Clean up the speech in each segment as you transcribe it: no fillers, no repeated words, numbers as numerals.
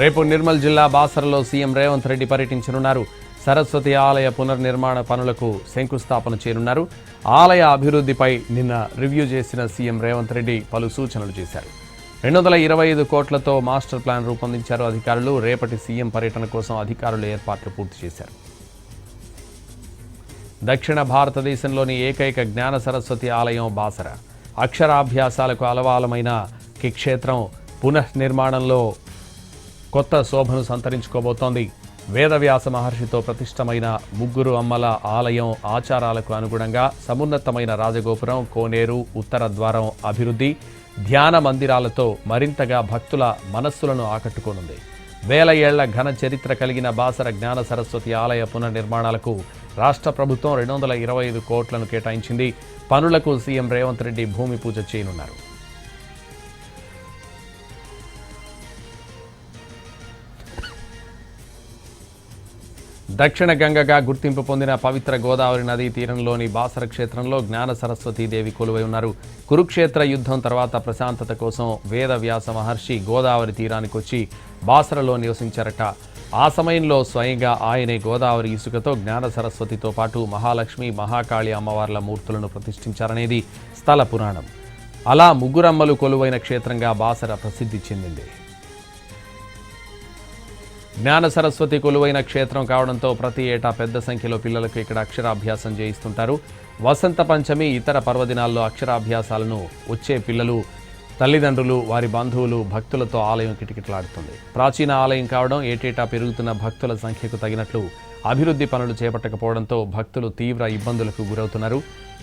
రేపు నిర్మల్ జిల్లా బాసరలో సీఎం రేవంత్ రెడ్డి పర్యటించనున్నారు. సరస్వతి ఆలయ పునర్నిర్మాణ పనులకు శంకుస్థాపన చేయనున్నారు. ఆలయ అభివృద్ధిపై నిన్న రివ్యూ చేసిన సీఎం రేవంత్ రెడ్డి పలు సూచనలు చేశారు. 225 కోట్లతో మాస్టర్ ప్లాన్ రూపొందించారు అధికారులు. రేపటి సీఎం పర్యటన కోసం అధికారులు ఏర్పాట్లు పూర్తి చేశారు. దక్షిణ భారతదేశంలోని ఏకైక జ్ఞాన సరస్వతి ఆలయం బాసర. అక్షరాభ్యాసాలకు అలవాలమైన క్షేత్రం పునఃనిర్మాణంలో కొత్త శోభను సంతరించుకోబోతోంది. వేదవ్యాస మహర్షితో ప్రతిష్టమైన ముగ్గురు అమ్మల ఆలయం ఆచారాలకు అనుగుణంగా సమున్నతమైన రాజగోపురం, కోనేరు, ఉత్తర ద్వారం అభివృద్ధి, ధ్యాన మందిరాలతో మరింతగా భక్తుల మనస్సులను ఆకట్టుకోనుంది. వేల ఏళ్ల ఘన చరిత్ర కలిగిన బాసర జ్ఞాన సరస్వతి ఆలయ పునర్నిర్మాణాలకు రాష్ట్ర ప్రభుత్వం 225 కోట్లను కేటాయించింది. పనులకు సీఎం రేవంత్ రెడ్డి భూమి పూజ చేయనున్నారు. దక్షిణ గంగగా గుర్తింపు పొందిన పవిత్ర గోదావరి నదీ తీరంలోని బాసర క్షేత్రంలో జ్ఞాన సరస్వతీదేవి కొలువై ఉన్నారు. కురుక్షేత్ర యుద్ధం తర్వాత ప్రశాంతత కోసం వేదవ్యాస మహర్షి గోదావరి తీరానికి వచ్చి బాసరలో నివసించారట. ఆ సమయంలో స్వయంగా ఆయనే గోదావరి ఇసుకతో జ్ఞాన సరస్వతితో పాటు మహాలక్ష్మి, మహాకాళి అమ్మవార్ల మూర్తులను ప్రతిష్ఠించారనేది స్థల పురాణం. అలా ముగ్గురమ్మలు కొలువైన క్షేత్రంగా బాసర ప్రసిద్ధి చెందింది. జ్ఞాన సరస్వతి కొలువైన క్షేత్రం కావడంతో ప్రతి ఏటా పెద్ద సంఖ్యలో పిల్లలకు ఇక్కడ అక్షరాభ్యాసం చేయిస్తుంటారు. వసంత పంచమి, ఇతర పర్వదినాల్లో అక్షరాభ్యాసాలను వచ్చే పిల్లలు, తల్లిదండ్రులు, వారి బంధువులు, భక్తులతో ఆలయం కిటకిటలాడుతుంది. ప్రాచీన ఆలయం కావడం, ఏటేటా పెరుగుతున్న భక్తుల సంఖ్యకు తగినట్లు అభివృద్ధి పనులు చేపట్టకపోవడంతో భక్తులు తీవ్ర ఇబ్బందులకు గురవుతున్నారు.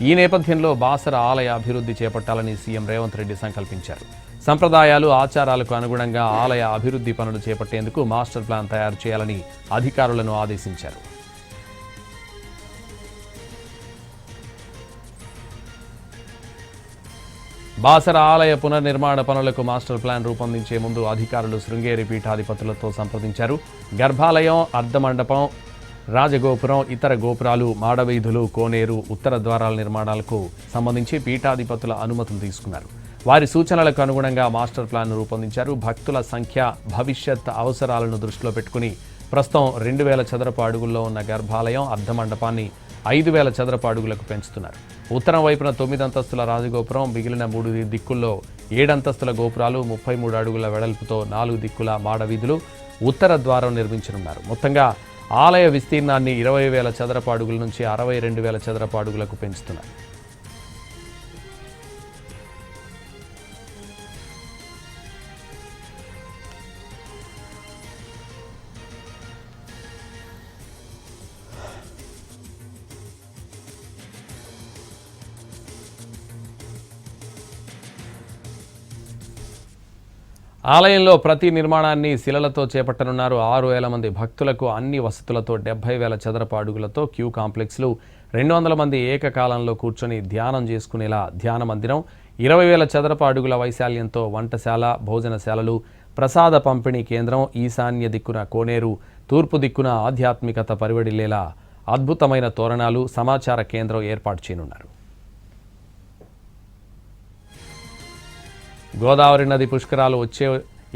ఈ నేపథ్యంలో బాసర ఆలయ అభివృద్ధి చేపట్టాలని సీఎం రేవంత్ రెడ్డి సంకల్పించారు. సంప్రదాయాలు, ఆచారాలకు అనుగుణంగా ఆలయ అభివృద్ధి పనులు చేపట్టేందుకు మాస్టర్ ప్లాన్ తయారు చేయాలని అధికారులను ఆదేశించారు. బాసర ఆలయ పునర్నిర్మాణ పనులకు మాస్టర్ ప్లాన్ రూపొందించే ముందు అధికారులు శృంగేరి పీఠాధిపతులతో సంప్రదించారు. గర్భాలయం, అర్ధమండపం, రాజగోపురం, ఇతర గోపురాలు, మాడవీధులు, కోనేరు, ఉత్తర ద్వారాల నిర్మాణాలకు సంబంధించి పీఠాధిపతుల అనుమతులు తీసుకున్నారు. వారి సూచనలకు అనుగుణంగా మాస్టర్ ప్లాన్ రూపొందించారు. భక్తుల సంఖ్య, భవిష్యత్ అవసరాలను దృష్టిలో పెట్టుకుని ప్రస్తుతం 2000 చదరపు అడుగుల్లో ఉన్న గర్భాలయం, అర్ధమండపాన్ని 5000 చదరపు అడుగులకు పెంచుతున్నారు. ఉత్తరం వైపున 9 అంతస్తుల రాజగోపురం, మిగిలిన 3 దిక్కుల్లో 7 అంతస్తుల గోపురాలు, 33 అడుగుల వెడల్పుతో 4 దిక్కుల మాడవీధులు, ఉత్తర ద్వారం నిర్మించనున్నారు. మొత్తంగా ఆలయ విస్తీర్ణాన్ని 20,000 చదరపు అడుగుల నుంచి 62,000 చదరపు అడుగులకు పెంచుతున్నారు. ఆలయంలో ప్రతి నిర్మాణాన్ని శిలలతో చేపట్టనున్నారు. 6,000 మంది భక్తులకు అన్ని వసతులతో 70,000 చదరపు అడుగులతో క్యూ కాంప్లెక్స్లు, 200 మంది ఏకకాలంలో కూర్చొని ధ్యానం చేసుకునేలా ధ్యాన మందిరం, 20,000 చదరపు అడుగుల వైశాల్యంతో వంటశాల, భోజనశాలలు, ప్రసాద పంపిణీ కేంద్రం, ఈశాన్య దిక్కున కోనేరు, తూర్పు దిక్కున ఆధ్యాత్మికత పరివడిల్లేలా అద్భుతమైన తోరణాలు, సమాచార కేంద్రం ఏర్పాటు చేయనున్నారు. గోదావరి నది పుష్కరాలు వచ్చే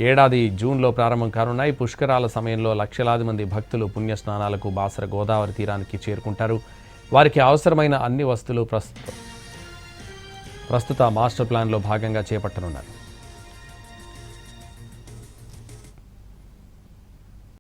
ఏడాది జూన్లో ప్రారంభం కానున్నాయి. పుష్కరాల సమయంలో లక్షలాది మంది భక్తులు పుణ్యస్నానాలకు బాసర గోదావరి తీరానికి చేరుకుంటారు. వారికి అవసరమైన అన్ని వస్తువులు ప్రస్తుత మాస్టర్ ప్లాన్లో భాగంగా చేపట్టనున్నారు.